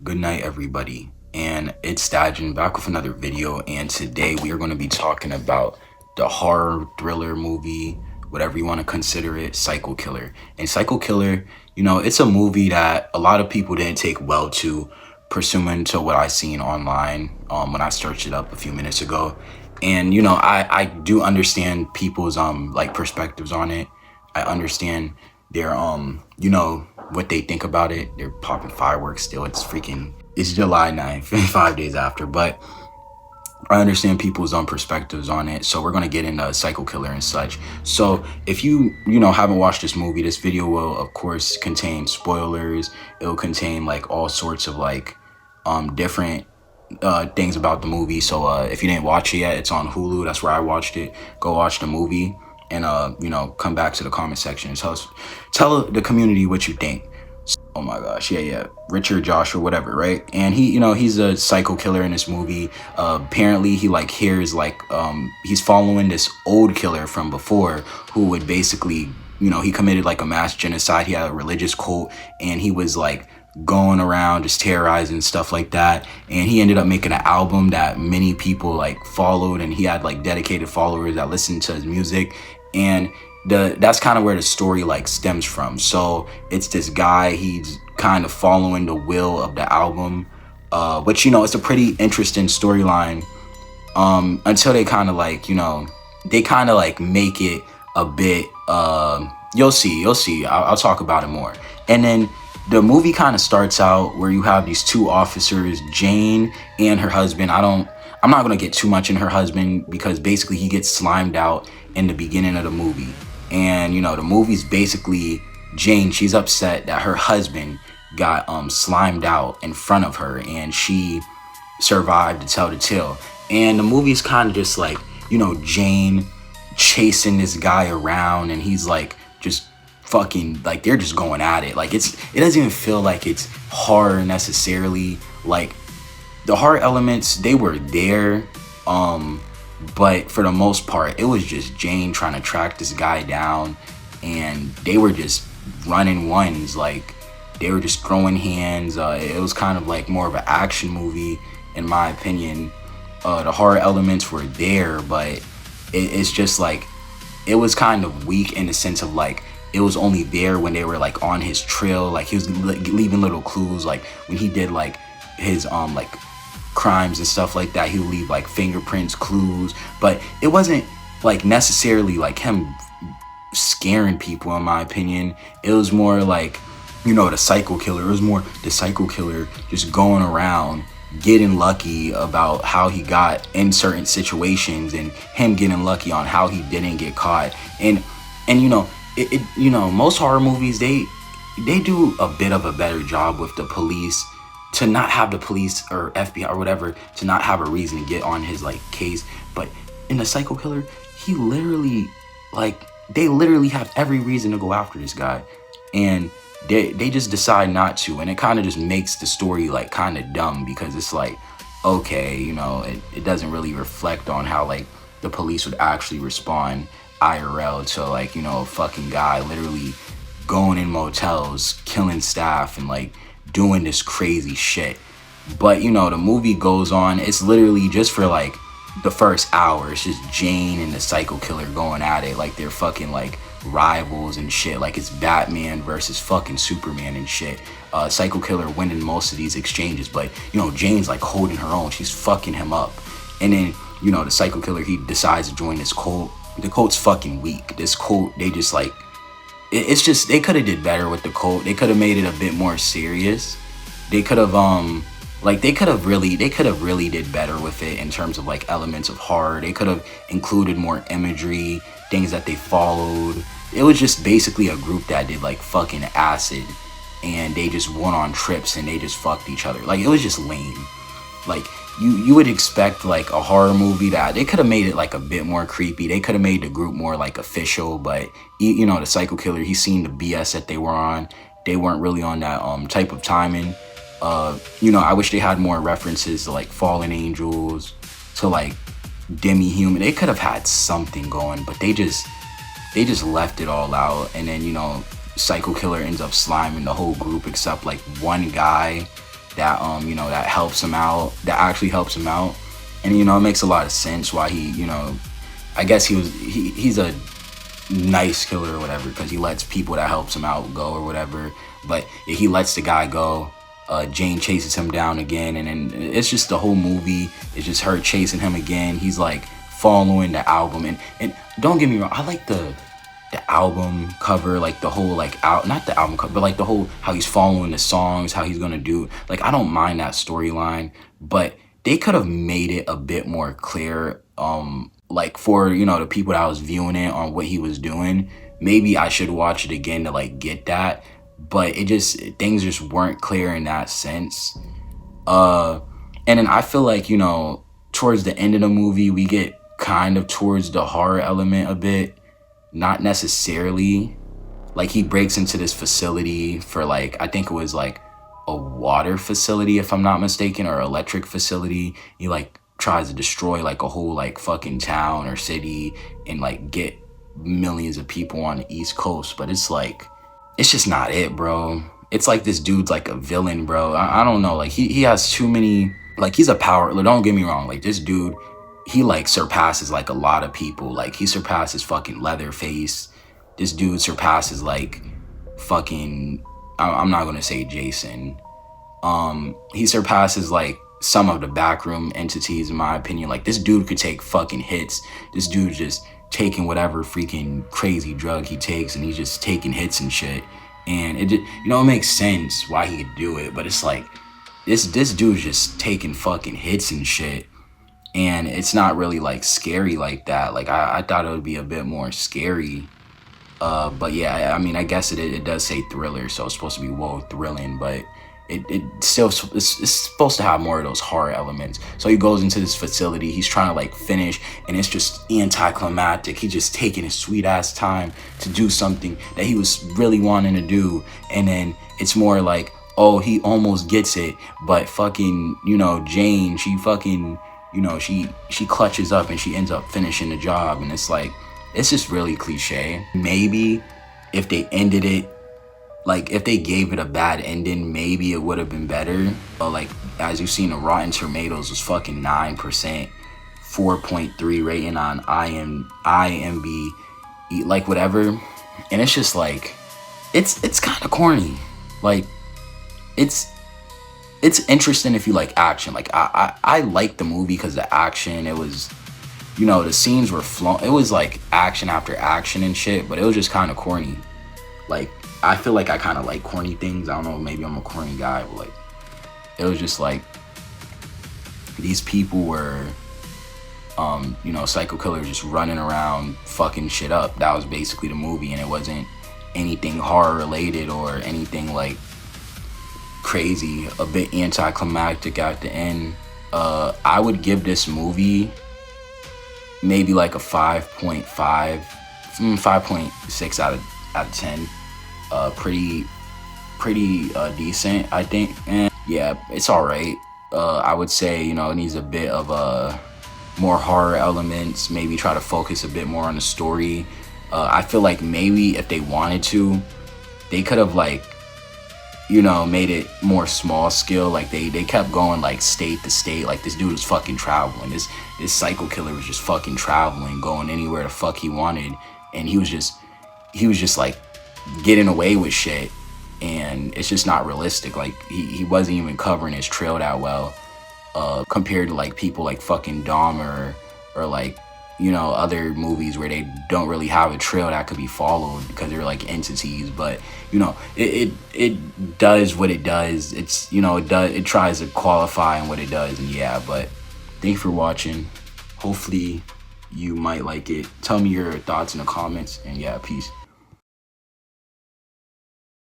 Good night, everybody. And it's Dajin back with another video. And today we are going to be talking about the horror thriller movie, whatever you want to consider it, Psycho Killer. And Psycho Killer, it's a movie that a lot of people didn't take well to, pursuant to what I seen online when I searched it up a few minutes ago. And I do understand people's like perspectives on it. I understand their what they think about it. They're popping fireworks still. It's July 9th, 5 days after. But I understand people's own perspectives on it. So we're gonna get into Psycho Killer and such. So if you haven't watched this movie, this video will of course contain spoilers. It'll contain like all sorts of like different things about the movie. So if you didn't watch it yet, it's on Hulu. That's where I watched it. Go watch the movie and come back to the comment section and tell the community what you think. Oh my gosh, yeah, Richard Joshua, whatever, right? And he's a psycho killer in this movie. Apparently he like hears like he's following this old killer from before who would basically, he committed like a mass genocide. He had a religious cult and he was like going around just terrorizing stuff like that. And he ended up making an album that many people like followed, and he had like dedicated followers that listened to his music. And that's kind of where the story like stems from. So it's this guy, he's kind of following the will of the album, but it's a pretty interesting storyline until they kind of like they kind of like make it a bit you'll see I'll talk about it more. And then the movie kind of starts out where you have these two officers, Jane and her husband. I'm not going to get too much in her husband because basically he gets slimed out in the beginning of the movie. And the movie's basically Jane, she's upset that her husband got slimed out in front of her and she survived to tell the tale. And the movie's kind of just like, Jane chasing this guy around, and he's like just fucking like they're just going at it. Like it doesn't even feel like it's horror necessarily. Like the horror elements, they were there, but for the most part it was just Jane trying to track this guy down, and they were just running ones, like they were just throwing hands. It was kind of like more of an action movie in my opinion. The horror elements were there, but it's just like it was kind of weak in the sense of like it was only there when they were like on his trail. Like he was leaving little clues, like when he did like his like crimes and stuff like that, he would leave like fingerprints, clues, but it wasn't like necessarily like him scaring people in my opinion. It was more like the psycho killer. It was more the psycho killer just going around getting lucky about how he got in certain situations, and him getting lucky on how he didn't get caught. And most horror movies, they do a bit of a better job with the police to not have the police or FBI or whatever to not have a reason to get on his like case. But in the psycho killer, he literally like they literally have every reason to go after this guy, and they just decide not to. And it kind of just makes the story like kind of dumb because it's like, okay, it doesn't really reflect on how like the police would actually respond IRL to like a fucking guy literally going in motels, killing staff, and like doing this crazy shit. But the movie goes on. It's literally just for like the first hour. It's just Jane and the psycho killer going at it like they're fucking like rivals and shit. Like it's Batman versus fucking Superman and shit. Psycho killer winning most of these exchanges, but Jane's like holding her own. She's fucking him up. And then the psycho killer, he decides to join this cult. The cult's fucking weak. This cult, they just like it's just they could have did better with the cult. They could have made it a bit more serious. They could have they could have really did better with it in terms of like elements of horror. They could have included more imagery, things that they followed. It was just basically a group that did like fucking acid, and they just went on trips and they just fucked each other. Like it was just lame. Like you would expect like a horror movie that they could have made it like a bit more creepy. They could have made the group more like official, but the psycho killer, he's seen the BS that they were on. They weren't really on that type of timing. I wish they had more references to like fallen angels, to like demi-human. They could have had something going, but they just left it all out. And then psycho killer ends up sliming the whole group except like one guy that that helps him out, that actually helps him out. And it makes a lot of sense why he, I guess he's a nice killer or whatever, because he lets people that helps him out go or whatever. But if he lets the guy go, Jane chases him down again, and then it's just the whole movie. It's just her chasing him again. He's like following the album, and don't get me wrong, I like the album cover, like the whole like not the album cover, but like the whole how he's following the songs, how he's gonna do. Like, I don't mind that storyline, but they could have made it a bit more clear. Like for the people that I was viewing it on what he was doing. Maybe I should watch it again to like get that, but things just weren't clear in that sense. And then I feel like towards the end of the movie we get kind of towards the horror element a bit. Not necessarily. Like, he breaks into this facility for like, I think it was like a water facility if I'm not mistaken, or electric facility. He like tries to destroy like a whole like fucking town or city and like get millions of people on the East Coast. But it's like, it's just not it, bro. It's like this dude's like a villain, bro. I don't know, like he has too many, like he's a power, don't get me wrong, like this dude, he like surpasses like a lot of people. Like, he surpasses fucking Leatherface. This dude surpasses like fucking, I'm not gonna say Jason. He surpasses like some of the backroom entities, in my opinion. Like, this dude could take fucking hits. This dude just taking whatever freaking crazy drug he takes, and he's just taking hits and shit. And it just, it makes sense why he could do it, but it's like this dude's just taking fucking hits and shit, and it's not really like scary like that. Like, I thought it would be a bit more scary. But yeah, I mean, I guess it does say thriller, so it's supposed to be thrilling, but it's supposed to have more of those horror elements. So he goes into this facility, he's trying to like finish, and it's just anticlimactic. He's just taking his sweet ass time to do something that he was really wanting to do, and then it's more like, oh, he almost gets it, but fucking, Jane, she fucking, she clutches up and she ends up finishing the job. And it's like, it's just really cliche. Maybe if they ended it, like if they gave it a bad ending, maybe it would have been better. But like, as you've seen, the Rotten Tomatoes was fucking 9%, 4.3 rating on IMDb, like whatever. And it's just like, it's kind of corny. Like, it's interesting if you like action. Like, I like the movie because the action, it was, the scenes were flowing. It was like action after action and shit, but it was just kind of corny. Like, I feel like I kind of like corny things. I don't know, maybe I'm a corny guy, but like, it was just like, these people were, psycho killers just running around fucking shit up. That was basically the movie, and it wasn't anything horror related or anything like crazy. A bit anticlimactic at the end. I would give this movie maybe like a 5.5, 5.6 out of 10. Pretty decent, I think. And yeah, it's all right. I would say, it needs a bit of more horror elements. Maybe try to focus a bit more on the story. I feel like maybe if they wanted to, they could have like, made it more small scale. Like, they kept going like state to state. Like, this dude was fucking traveling. This psycho killer was just fucking traveling, going anywhere the fuck he wanted, and he was just like getting away with shit. And it's just not realistic. Like, he wasn't even covering his trail that well, compared to like people like fucking Dahmer or like, other movies where they don't really have a trail that could be followed because they're like entities. But it does what it does. It's it tries to qualify in what it does. And yeah, but thank you for watching. Hopefully you might like it. Tell me your thoughts in the comments, and yeah, peace.